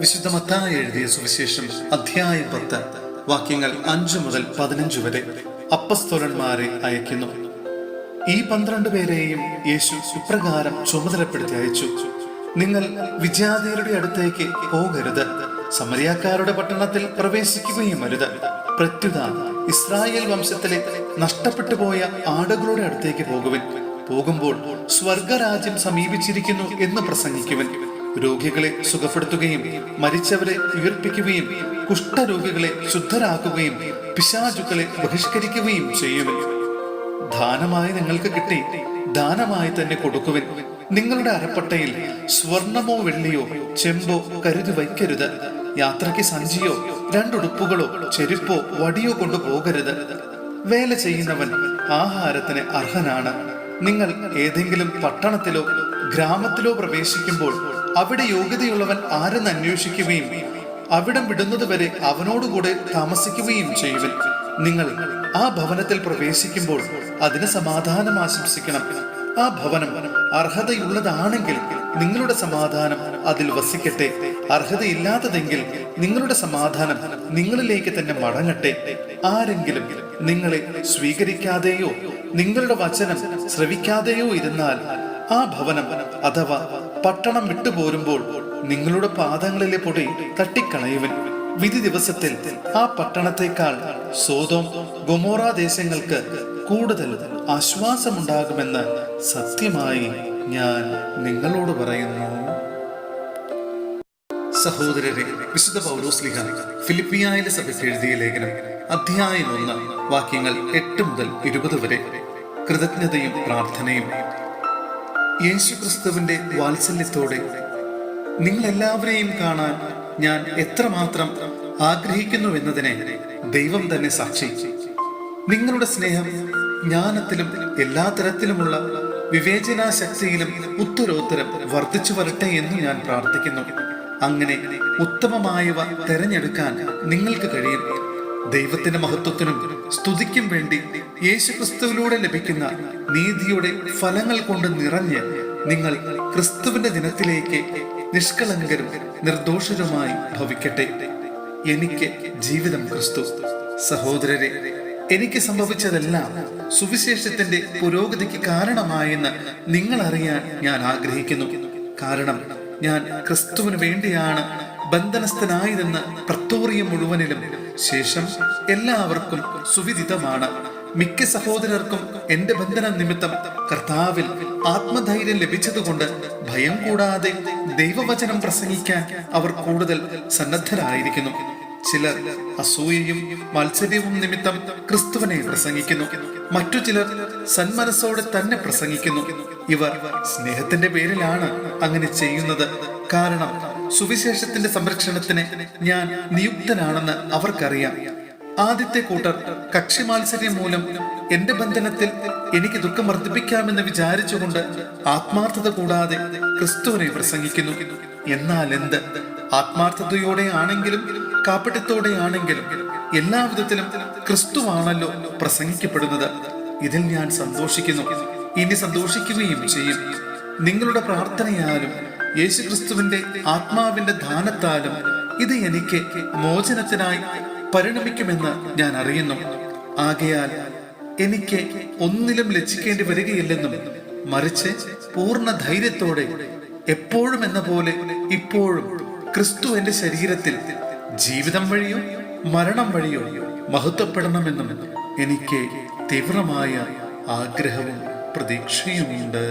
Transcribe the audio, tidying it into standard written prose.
വിശുദ്ധ മത്തായി എഴുതിയ സുവിശേഷം അധ്യായം 10 വാക്യങ്ങൾ 5 മുതൽ 15 വരെ. അപ്പസ്തോലന്മാരെ അയക്കുന്നു. ഈ 12 പേരെയും യേശു ഇപ്രകാരം ചുമതലപ്പെടുത്തി അയച്ചു: നിങ്ങൾ വിജാതിയരുടെ അടുത്തേക്ക് പോകരുത്, സമരിയാക്കാരുടെ പട്ടണത്തിൽ പ്രവേശിക്കുകയും അരുത്. പ്രത്യുത ഇസ്രായേൽ വംശത്തിലെ നഷ്ടപ്പെട്ടു പോയ ആടുകളുടെ അടുത്തേക്ക് പോകുവിൻ. പോകുമ്പോൾ സ്വർഗരാജ്യം സമീപിച്ചിരിക്കുന്നു എന്ന് പ്രസംഗിക്കുവിൻ. രോഗികളെ സുഖപ്പെടുത്തുകയും മരിച്ചവരെ ഉയർപ്പിക്കുകയും കുഷ്ഠരോഗികളെ ശുദ്ധരാക്കുകയും പിശാചുക്കളെ ബഹിഷ്കരിക്കുകയും ചെയ്യുവിൻ. ദാനമായി നിങ്ങൾക്ക് കിട്ടി, ദാനമായി തന്നെ കൊടുക്കുവിൻ. നിങ്ങളുടെ അരപ്പട്ടയിൽ സ്വർണമോ വെള്ളിയോ ചെമ്പോ കരുതി വയ്ക്കരുത്. യാത്രയ്ക്ക് സഞ്ചിയോ 2 ഉടുപ്പുകളോ ചെരുപ്പോ വടിയോ കൊണ്ടു പോകരുത്. വേല ചെയ്യുന്നവൻ ആഹാരത്തിന് അർഹനാണ്. നിങ്ങൾ ഏതെങ്കിലും പട്ടണത്തിലോ ഗ്രാമത്തിലോ പ്രവേശിക്കുമ്പോൾ അവിടെ യോഗ്യതയുള്ളവൻ ആരെന്ന് അന്വേഷിക്കുകയും അവിടം വിടുന്നതുവരെ അവനോടുകൂടെ താമസിക്കുകയും ചെയ്യുവിൻ. നിങ്ങൾ ആ ഭവനത്തിൽ പ്രവേശിക്കുമ്പോൾ അതിന് സമാധാനം ആശംസിക്കണം. ആ ഭവനം അർഹതയുള്ളതാണെങ്കിൽ നിങ്ങളുടെ സമാധാനം അതിൽ വസിക്കട്ടെ. അർഹതയില്ലാത്തതെങ്കിൽ നിങ്ങളുടെ സമാധാനം നിങ്ങളിലേക്ക് തന്നെ മടങ്ങട്ടെ. ആരെങ്കിലും നിങ്ങളെ സ്വീകരിക്കാതെയോ നിങ്ങളുടെ വചനം ശ്രവിക്കാതെയോ ഇരുന്നാൽ ആ ഭവനം അഥവാ പട്ടണം വിട്ടുപോരുമ്പോൾ നിങ്ങളുടെ പാദങ്ങളിലെ പൊടി തട്ടിക്കളയുവിൻ. വിധി ദിവസത്തിൽ ആ പട്ടണത്തെക്കാൾ സോദോം ഗൊമോറ ദേശങ്ങൾക്ക് കൂടുതൽ ആശ്വാസമുണ്ടാകുമെന്ന് സത്യമായി ഞാൻ നിങ്ങളോട് പറയുന്നു. സഹോദരരെ, വിശുദ്ധ പൗലോസ്ലീഹ ഫിലിപ്പിയായിലെ സഭയ്ക്ക് എഴുതിയ ലേഖനം അധ്യായം 1 വാക്യങ്ങൾ 8 മുതൽ 20 വരെ. കൃതജ്ഞതയും പ്രാർത്ഥനയും. യേശുക്രിസ്തുവിന്റെ വാത്സല്യത്തോടെ നിങ്ങളെല്ലാവരെയും കാണാൻ ഞാൻ എത്രമാത്രം ആഗ്രഹിക്കുന്നുവെന്നതിനെ ദൈവം തന്നെ സാക്ഷി. നിങ്ങളുടെ സ്നേഹം ജ്ഞാനത്തിലും എല്ലാ തരത്തിലുമുള്ള വിവേചനാശക്തിയിലും ഉത്തരോത്തരം വർദ്ധിച്ചു വരട്ടെ എന്ന് ഞാൻ പ്രാർത്ഥിക്കുന്നു. അങ്ങനെ ഉത്തമമായവ തെരഞ്ഞെടുക്കാൻ നിങ്ങൾക്ക് കഴിയും. ദൈവത്തിന്റെ മഹത്വത്തിനും സ്തുതിക്കും വേണ്ടി യേശുക്രിസ്തുവിലൂടെ ലഭിക്കുന്ന നീതിയുടെ ഫലങ്ങൾ കൊണ്ട് നിറഞ്ഞ് നിങ്ങൾ ക്രിസ്തുവിന്റെ ദിനത്തിലേക്ക് നിഷ്കളങ്കരും നിർദോഷരുമായി ഭവിക്കട്ടെ. എനിക്ക് ജീവിതം ക്രിസ്തു. സഹോദരരെ, എനിക്ക് സംഭവിച്ചതെല്ലാം സുവിശേഷത്തിന്റെ പുരോഗതിക്ക് കാരണമായെന്ന് നിങ്ങൾ അറിയാൻ ഞാൻ ആഗ്രഹിക്കുന്നു. കാരണം ഞാൻ ക്രിസ്തുവിന് വേണ്ടിയാണ് ബന്ധനസ്ഥനായതെന്ന് പ്രത്തോറിയം മുഴുവനിലും ശേഷം എല്ലാവർക്കും സുവിദിതമാണ്. മിക്ക സഹോദരർക്കും എന്റെ ബന്ധന നിമിത്തം കർത്താവിൽ ആത്മധൈര്യം ലഭിച്ചതുകൊണ്ട് ഭയം കൂടാതെ ദൈവവചനം പ്രസംഗിക്കാൻ അവർ കൂടുതൽ സന്നദ്ധരായിരിക്കുന്നു. ചിലർ അസൂയയും മത്സര്യവും നിമിത്തം ക്രിസ്തുവിനെ പ്രസംഗിക്കുന്നു. മറ്റു ചിലർ സന്മനസ്സോടെ തന്നെ പ്രസംഗിക്കുന്നു. ഇവർ സ്നേഹത്തിന്റെ പേരിലാണ് അങ്ങനെ ചെയ്യുന്നത്. കാരണം സുവിശേഷത്തിന്റെ സംരക്ഷണത്തിന് ഞാൻ നിയുക്തനാണെന്ന് അവർക്കറിയാം. ആദ്യത്തെ കൂട്ടർ കക്ഷി മാത്സര്യം മൂലം എന്റെ ബന്ധനത്തിൽ എനിക്ക് ദുഃഖം വർദ്ധിപ്പിക്കാമെന്ന് വിചാരിച്ചുകൊണ്ട് ആത്മാർത്ഥത കൂടാതെ ക്രിസ്തുവിനെ പ്രസംഗിക്കുന്നു. എന്നാൽ എന്ത് ആത്മാർത്ഥതയോടെ ആണെങ്കിലും കാപ്പട്യത്തോടെ ആണെങ്കിലും എല്ലാവിധത്തിലും ക്രിസ്തുവാണല്ലോ പ്രസംഗിക്കപ്പെടുന്നത്. ഇതിൽ ഞാൻ സന്തോഷിക്കുന്നു, ഇനി സന്തോഷിക്കുകയും ചെയ്യും. നിങ്ങളുടെ പ്രാർത്ഥനയാലും യേശുക്രിസ്തുവിന്റെ ആത്മാവിന്റെ ദാനത്താലും ഇത് എനിക്ക് മോചനത്തിനായി പരിണമിക്കുമെന്ന് ഞാൻ അറിയുന്നു. ആകയാൽ എനിക്ക് ഒന്നിലും ലജ്ജിക്കേണ്ടി വരികയില്ലെന്നും മറിച്ച് പൂർണ്ണ ധൈര്യത്തോടെ എപ്പോഴും എന്ന പോലെ ഇപ്പോഴും ക്രിസ്തു എന്റെ ശരീരത്തിൽ ജീവിതം വഴിയോ മരണം വഴിയോ മഹത്വപ്പെടണമെന്നും എനിക്ക് തീവ്രമായ ആഗ്രഹവും പ്രതീക്ഷയുമുണ്ട്.